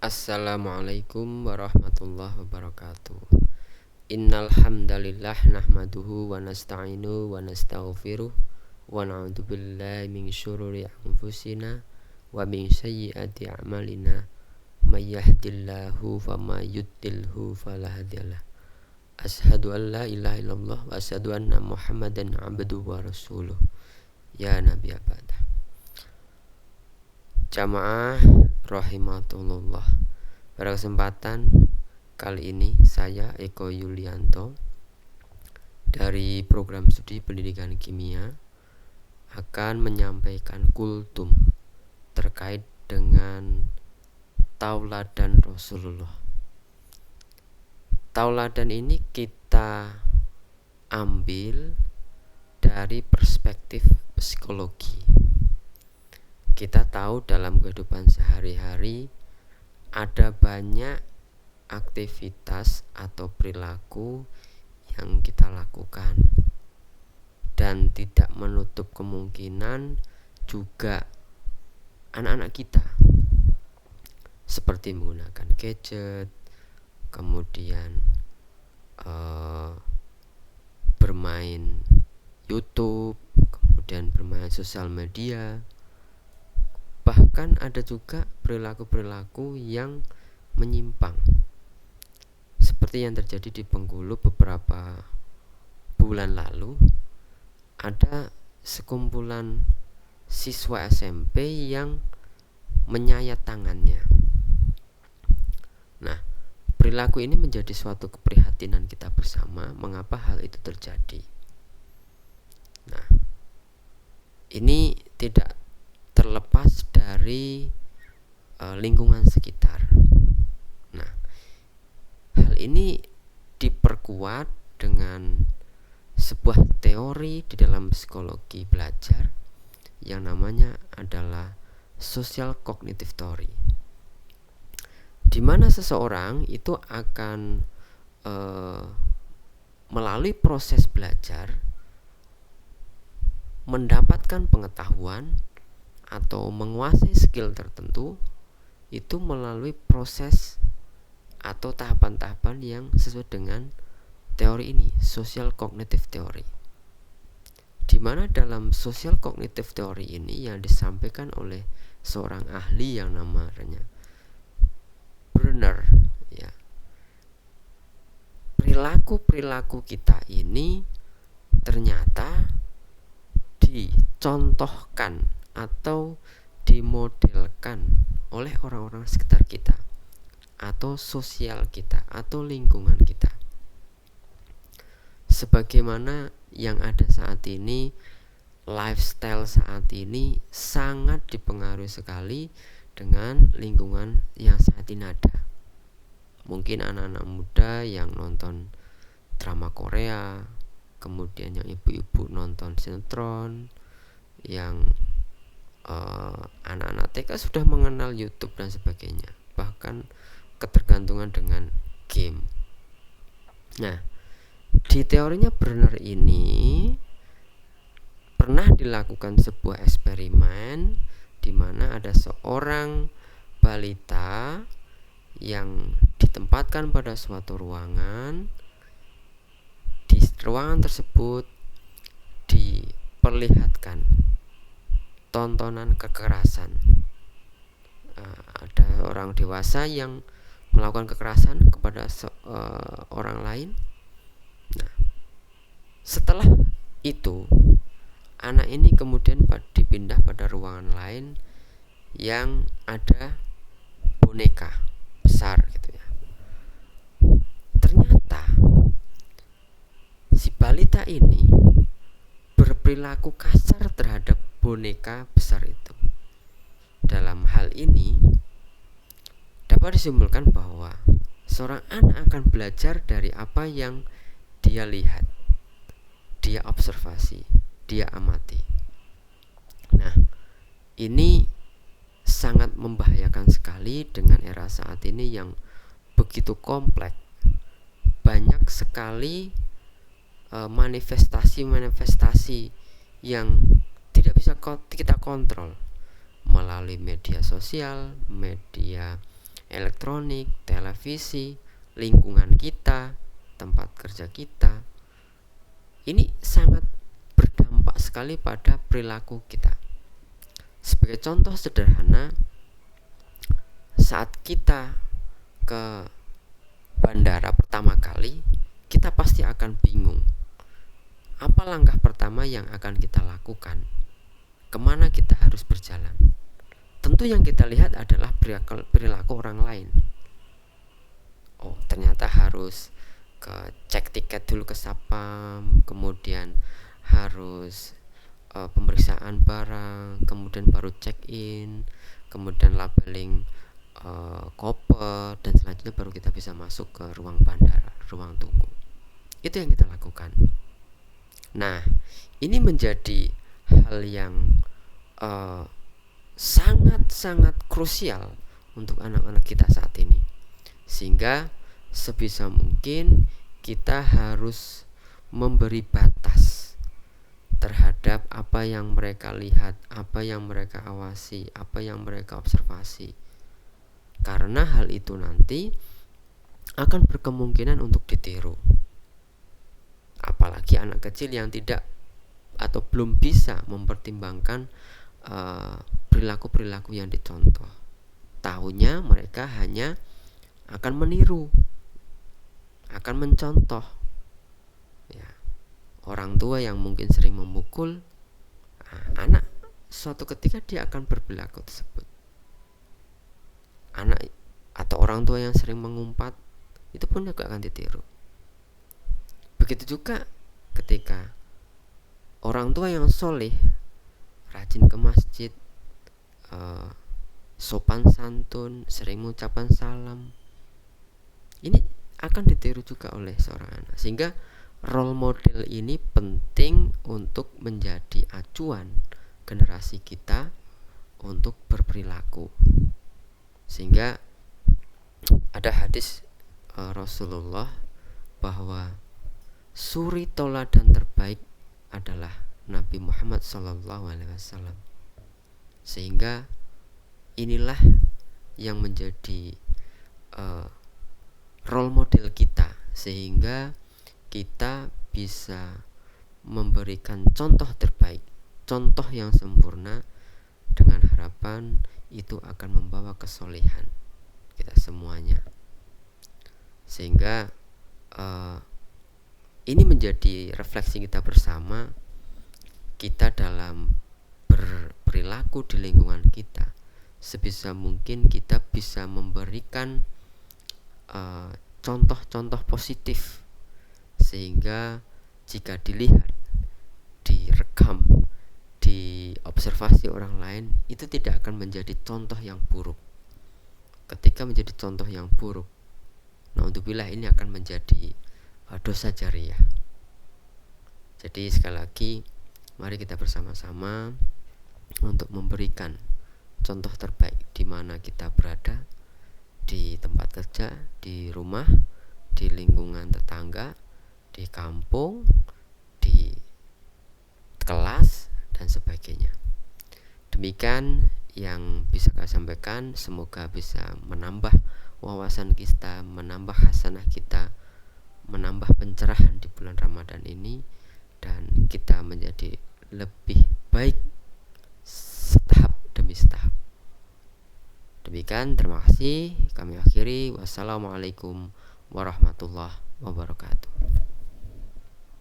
Assalamualaikum warahmatullahi wabarakatuh. Innal hamdalillah nahmaduhu wa nasta'inu wa nastaghfiruh wa na'udzu billahi min syururi anfusina wa min sayyiati a'malina. May yahdihillahu fama yudlilhu fala hadiyalah. Asyhadu an la ilaha illallah wa asyhadu anna Muhammadan abduhu wa rasuluh. Ya nabi abada. Jamaah rahimatullah. Pada kesempatan kali ini saya Eko Yulianto dari program studi pendidikan kimia akan menyampaikan kultum terkait dengan tauladan Rasulullah. Tauladan ini kita ambil dari perspektif psikologi. Kita tahu dalam kehidupan sehari-hari ada banyak aktivitas atau perilaku yang kita lakukan, dan tidak menutup kemungkinan juga anak-anak kita seperti menggunakan gadget, kemudian bermain YouTube, kemudian bermain sosial media. Bahkan ada juga perilaku-perilaku yang menyimpang, seperti yang terjadi di Bengkulu beberapa bulan lalu. Ada sekumpulan siswa SMP yang menyayat tangannya. Nah, perilaku ini menjadi suatu keprihatinan kita bersama. Mengapa hal itu terjadi? Nah, ini tidak terlepas dari lingkungan sekitar. Nah, hal ini diperkuat dengan sebuah teori di dalam psikologi belajar yang namanya adalah social cognitive theory, di mana seseorang itu akan melalui proses belajar mendapatkan pengetahuan atau menguasai skill tertentu itu melalui proses atau tahapan-tahapan yang sesuai dengan teori ini, social cognitive theory. Di mana dalam social cognitive theory ini yang disampaikan oleh seorang ahli yang namanya Brunner, ya. Perilaku-perilaku kita ini ternyata dicontohkan atau dimodelkan oleh orang-orang sekitar kita atau sosial kita atau lingkungan kita. Sebagaimana yang ada saat ini, lifestyle saat ini sangat dipengaruhi sekali dengan lingkungan yang saat ini ada. Mungkin anak-anak muda yang nonton drama Korea, kemudian yang ibu-ibu nonton sinetron, yang anak-anak TK sudah mengenal YouTube dan sebagainya, bahkan ketergantungan dengan game. Nah, di teorinya Brunner ini pernah dilakukan sebuah eksperimen di mana ada seorang balita yang ditempatkan pada suatu ruangan. Di ruangan tersebut diperlihatkan tontonan kekerasan. Ada orang dewasa yang melakukan kekerasan kepada orang lain. Nah, setelah itu anak ini kemudian dipindah pada ruangan lain yang ada boneka besar gitu ya. Ternyata si balita ini berperilaku kasar terhadap boneka besar itu. Dalam hal ini dapat disimpulkan bahwa seorang anak akan belajar dari apa yang dia lihat, dia observasi, dia amati. Nah, ini sangat membahayakan sekali dengan era saat ini yang begitu kompleks. Banyak sekali manifestasi-manifestasi yang tidak bisa kita kontrol melalui media sosial, media elektronik, televisi, lingkungan kita, tempat kerja kita. Ini sangat berdampak sekali pada perilaku kita. Sebagai contoh sederhana, saat kita ke bandara pertama kali, kita pasti akan bingung. Apa langkah pertama yang akan kita lakukan? Kemana kita harus berjalan? Tentu yang kita lihat adalah perilaku orang lain. Oh, ternyata harus cek tiket dulu ke Sapam, kemudian harus pemeriksaan barang, kemudian baru check in, kemudian labeling koper, dan selanjutnya baru kita bisa masuk ke ruang bandara, ruang tunggu. Itu yang kita lakukan. Nah, ini menjadi hal yang sangat-sangat krusial untuk anak-anak kita saat ini, sehingga sebisa mungkin kita harus memberi batas terhadap apa yang mereka lihat, apa yang mereka awasi, apa yang mereka observasi, karena hal itu nanti akan berkemungkinan untuk ditiru. Apalagi anak kecil yang tidak atau belum bisa mempertimbangkan perilaku-perilaku yang dicontoh. Tahunya mereka hanya akan meniru, akan mencontoh. Ya, orang tua yang mungkin sering memukul, anak suatu ketika dia akan berperilaku tersebut. Anak atau orang tua yang sering mengumpat, itu pun juga akan ditiru. Begitu juga ketika orang tua yang soleh, rajin ke masjid, sopan santun, sering mengucapkan salam, ini akan ditiru juga oleh seorang anak. Sehingga role model ini penting untuk menjadi acuan generasi kita untuk berperilaku. Sehingga ada hadis Rasulullah bahwa suri toladan terbaik adalah Nabi Muhammad SAW. Sehingga inilah yang menjadi role model kita, sehingga kita bisa memberikan contoh terbaik, contoh yang sempurna, dengan harapan itu akan membawa kesolehan kita semuanya. Sehingga ini menjadi refleksi kita bersama, kita dalam berperilaku di lingkungan kita, sebisa mungkin kita bisa memberikan contoh-contoh positif, sehingga jika dilihat, direkam, diobservasi orang lain, itu tidak akan menjadi contoh yang buruk. Ketika menjadi contoh yang buruk, naudzubillah, ini akan menjadi dosa jariyah. Jadi sekali lagi, mari kita bersama-sama untuk memberikan contoh terbaik di mana kita berada, di tempat kerja, di rumah, di lingkungan tetangga, di kampung, di kelas, dan sebagainya. Demikian yang bisa saya sampaikan. Semoga bisa menambah wawasan kita, menambah hasanah kita, menambah pencerahan di bulan Ramadan ini, dan kita menjadi lebih baik setahap demi setahap. Demikian, terima kasih. Kami akhiri. Wassalamualaikum warahmatullahi wabarakatuh.